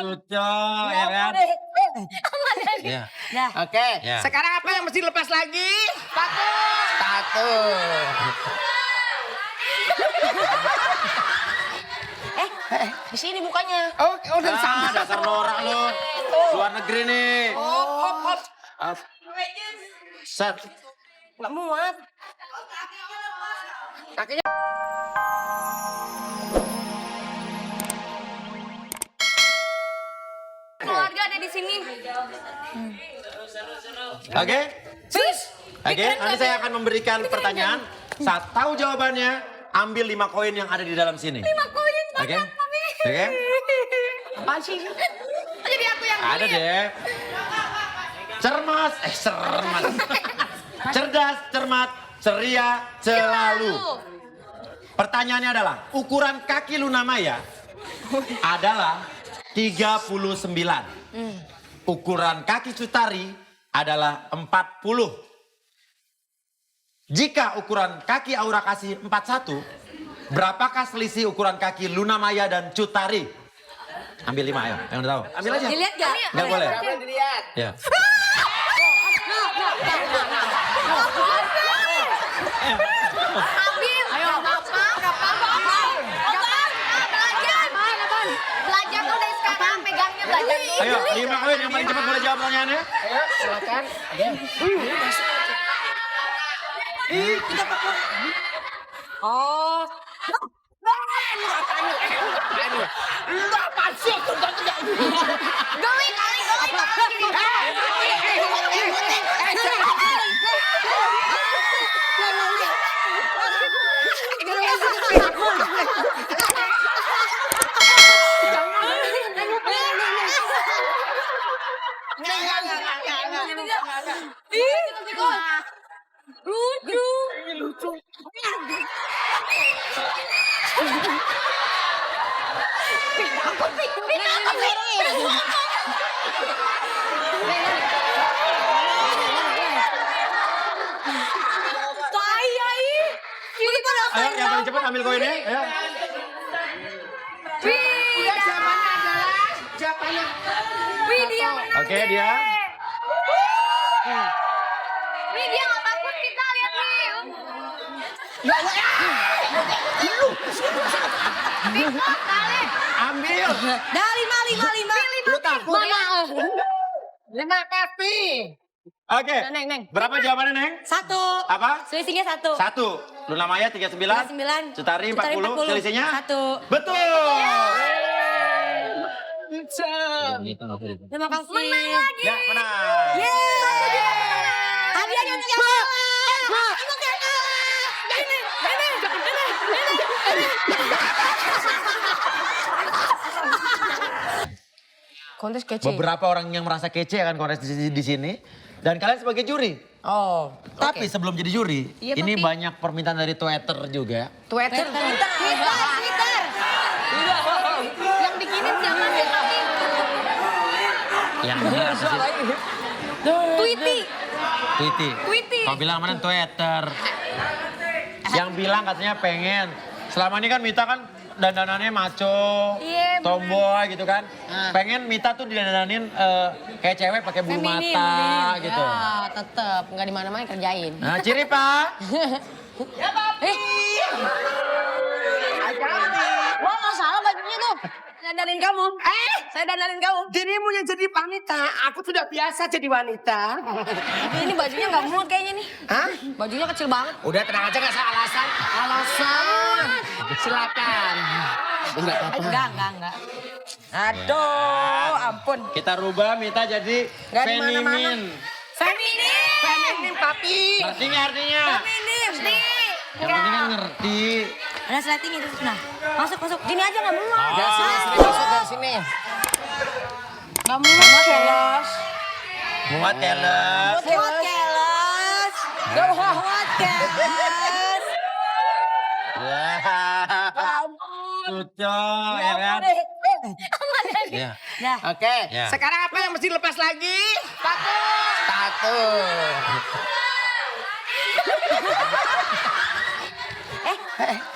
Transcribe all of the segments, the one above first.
Cocok, ya kan? Ya. Ya. Oke, Ya. sekarang apa yang mesti lepas lagi? Sepatu. Di sini bukannya. Oh, udah sama. Dasar norak lu. Luar negeri nih. Set. Nggak muat. Kakinya. Keluarga ada di sini. Oke? Sis. Oke, nanti saya akan memberikan pertanyaan. Saat tahu jawabannya, ambil 5 koin yang ada di dalam sini. 5 koin Oke? banyak, Mami. Oke? Apaan sih? Jadi aku yang Ada beli. deh. Cermas, cerdas, cermat, ceria, selalu. Pertanyaannya adalah, ukuran kaki Luna Maya adalah 39. Ukuran kaki Sutari adalah 40. Jika ukuran kaki Aura Kasih 41, berapakah selisih ukuran kaki Luna Maya dan Cutari? Ambil 5 ayo, yang udah tahu. Ambil aja. Dilihat gak? Nggak boleh. Gak boleh dilihat. Ya. Ambil. Ayo. Gak apa-apa. Belajar tuh dari sekarang. Pegangnya belajar. Ayo, 5 koin yang paling cepat boleh jawab pertanyaannya. Ayo, silakan. Oh. Enggak pasti. Geli kali. Lucu. Ayo, yang paling cepat ambil koinnya. Ayo. Udah jawabannya adalah jawabannya. Dia menang. Oke, dia. Dia nggak takut kita lihat nih. Bingung kali. Ambil. Dah 5. Lu takut? Mana? 5 kaki. Oke. Neng. Berapa jawabannya, Neng? 1. Apa? Selisihnya 1. 1. Luna Maya 39. 39. Cutari 40. Selisihnya? 1. Betul. Terima kasih. Menang lagi. Ya, menang. Hadiahnya untuk yang kalah. Untuk yang kalah. Ini. Kontes kece. Beberapa orang yang merasa kece akan kontes di sini. Dan kalian sebagai juri. Oh. Tapi sebelum jadi juri, Iya, ini Papi. banyak permintaan dari Twitter juga. Twitter. Yang dikirim jangan ya. Yang benar apa sih? Tweety. Kau bilang mana Twitter. Yang bilang katanya pengen. Selama ini kan Mita kan dandanannya maco, Iya, bener. tomboy gitu kan. Pengen Mita tuh didandanin kayak cewek pakai bulu mata gitu. Ya, tetep nggak di mana-mana kerjain. Nah, ciri Pak. Wah, nggak salah bajunya tuh. Saya dandanin kamu. Saya dandanin kamu. Dirimu yang jadi wanita, aku sudah biasa jadi wanita. Ini bajunya nggak muat kayaknya nih. Hah? Bajunya kecil banget. Udah tenang aja, gak usah alasan. Silakan. Enggak. Aduh, ampun. Kita rubah Mita jadi Nggak di mana-mana. feminim. Feminim, papi. Ngerti nggak artinya? Feminim. Yang penting kan ngerti. Ada slating itu. Nah, masuk. Gini aja nggak muat. Dari sini, masuk dari sini. Nggak muat, kelas. Muat keles. Muat, kelas. Nggak muat, kelas. Cocok, ya kan? Ya. Dah. Oke, Ya. sekarang apa yang mesti lepas lagi? Sepatu.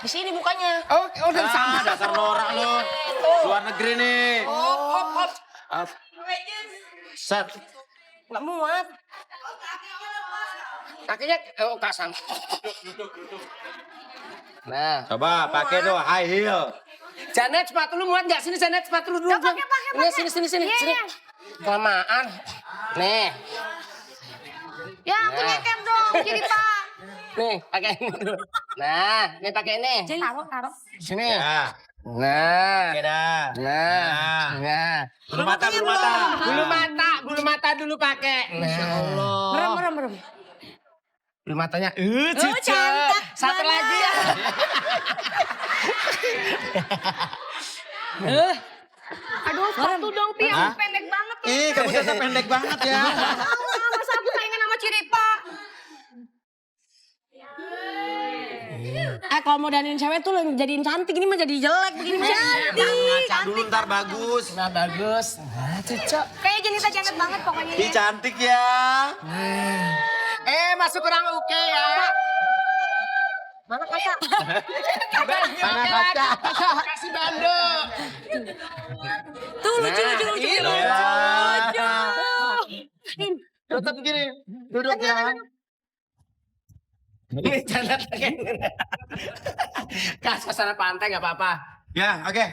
Di sini bukannya. Oh, udah sama. Dasar norak lu. Luar negeri nih. Up. Set. Nggak muat. Kakinya, kasar. Nah. Coba pakai dong high heel. Janet, sepatu lu muat nggak? Sini Janet, sepatu lu dulu. Ya, pakai. Ini, sini. Iya. Kelamaan. Nih. Ya, aku nyeker dong, kiri Pak. Nih, pakai ini dulu. Nah, ini pakai ini. Taruh. Sini. Ya. Nah. Oke dah. Nah. Bulu mata. Bulu mata dulu pakai. Masya Allah. Merem. Bulu matanya. Cantik Satu banget. lagi ya. Aduh, sepatu dong, Pi. Hah? Aku pendek banget. Ih, kamu tetap pendek banget ya. Masa aku saingan sama Ciripa? Kalau mau dandanin cewek tuh jadiin cantik. Ini mah jadi jelek. Begini mah cantik. Ngaca dulu ntar bagus. Nah, bagus. Nah, cocok. Kayak Jenita Janet banget pokoknya. Ih, cantik ya. Masuk kurang oke ya. Mana kaca? Mana kaca? Kasih bando. Tuh lucu. Ya. Tetap gini. Duduk ya. Ini jangan pakai. Kasih suasana pantai nggak apa-apa. Ya, oke.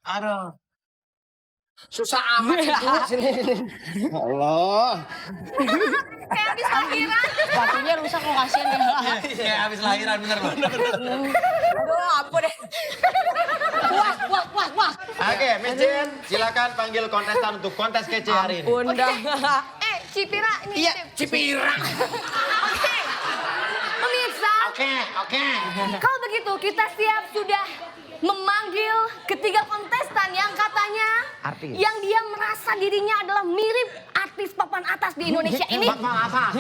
Aduh. Susah amat sih. Sini. Allah. Kayak habis lahiran. Kakinya rusak kok, kasihan ya. Kayak habis lahiran bener loh. Aduh, ampun deh. Wah. Oke, Miss Jen, silakan panggil kontestan untuk kontes kece hari ini. Bunda. Cipira ini. Iya, Cipira. Oke. Pemirsa, Oke. kalau begitu kita siap sudah memanggil ketiga kontestan yang katanya Artis. yang dia merasa dirinya adalah mirip artis papan atas di Indonesia ini. Apa?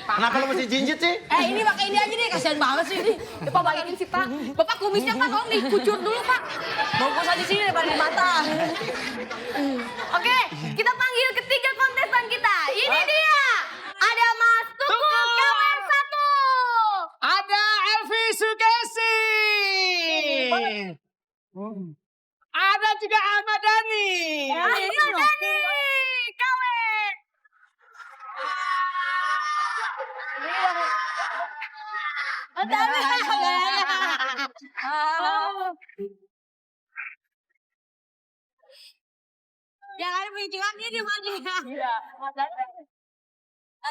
Kenapa lu mesti jinjit sih? Ini pakai ini aja nih, kasihan banget sih ini. Pak bayangin sih Pak. Bapak kumisnya Pak, tolong dikucur dulu Pak. Bungkus aja sini daripada di mata. Oke, kita panggil ketiga kontestan kita. Ini dia. Ada Mas Tukul KW1. Ada Elvi Sukesi. Ada juga Ahmad Dhani. Ahmad Dhani. KW. Jangan menunjukkan ini maju. Iya.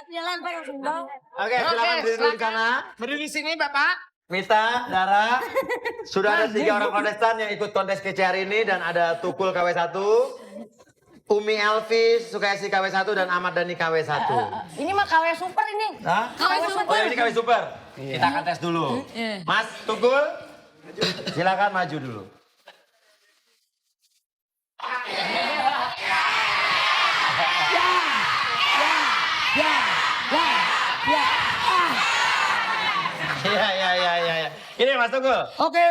Jalan Pak yang sumbang. Oke, silakan duduk dulu di sana. Berdiri di sini, Bapak. Mita, Dara, sudah ada 3 orang kontestan yang ikut kontes kece hari ini dan ada Tukul KW1, Umi Elvi Sukesi KW1 dan Ahmad Dhani KW1. Ini mah KW super ini. Hah? KW super. Oh, ini KW super. Kita akan tes dulu. Mas Tukul, silakan maju dulu. Ya. Ini Mas Tukul. Oke.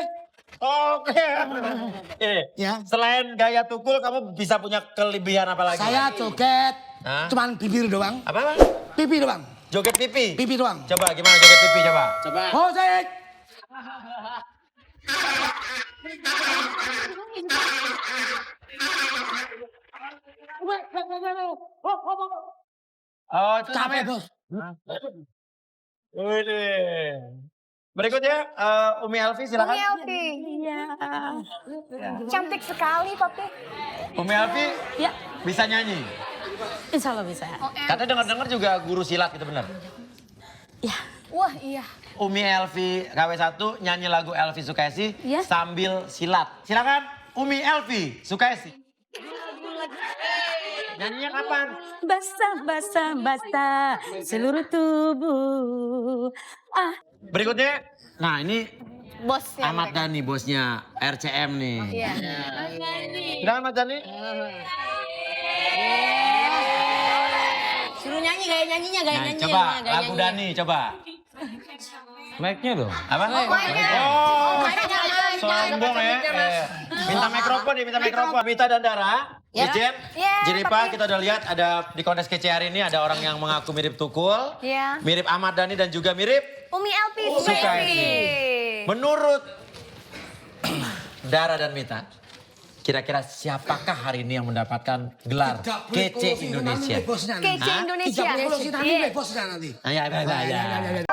Ini. Ya. Selain gaya Tukul, kamu bisa punya kelebihan apa lagi? Saya joget, Hah? cuman bibir doang. Apa? Pipi doang. Joget pipi. Pipi doang. Coba gimana joget pipi coba? Coba. Oh, saya. Oh, itu Capek, namanya. Bos. Wih. Berikutnya Umi Elvi silakan. Umi Elvi. Iya. Cantik sekali tapi. Umi Elvi Ya. bisa nyanyi. Insya Allah bisa. Katanya dengar-dengar juga guru silat gitu benar. Ya. Wah iya. Umi Elvi KW1 nyanyi lagu Elvi Sukesi Iya. sambil silat. Silakan Umi Elvi Sukesi. Nyanyinya kapan? Basah seluruh tubuh. Berikutnya, nah ini Bosnya. Ahmad Dhani bosnya RCM nih. Iya. Silakan Ahmad Dhani. Suruh nyanyi gaya nyanyinya, gaya Nah, nyanyinya. coba gaya lagu nyanyinya. Dhani coba. Mic-nya dong. Apa? mic-nya. Oh, Mic-nya, sombong ya. Minta mikrofon nih, minta mikrofon. Mita dan Dara, Ya. Ijen, Ya, Jeripa, tapi- kita udah lihat ada di kontes kece hari ini ada orang yang mengaku mirip Tukul, Iya. mirip Ahmad Dhani dan juga mirip Umi Elvi Sukesi. Sukesi. Menurut Dara dan Mita, Kira-kira siapakah hari ini yang mendapatkan gelar kece Indonesia? Kece Indonesia. Tidak boleh nanti bosnya nanti. Ayo.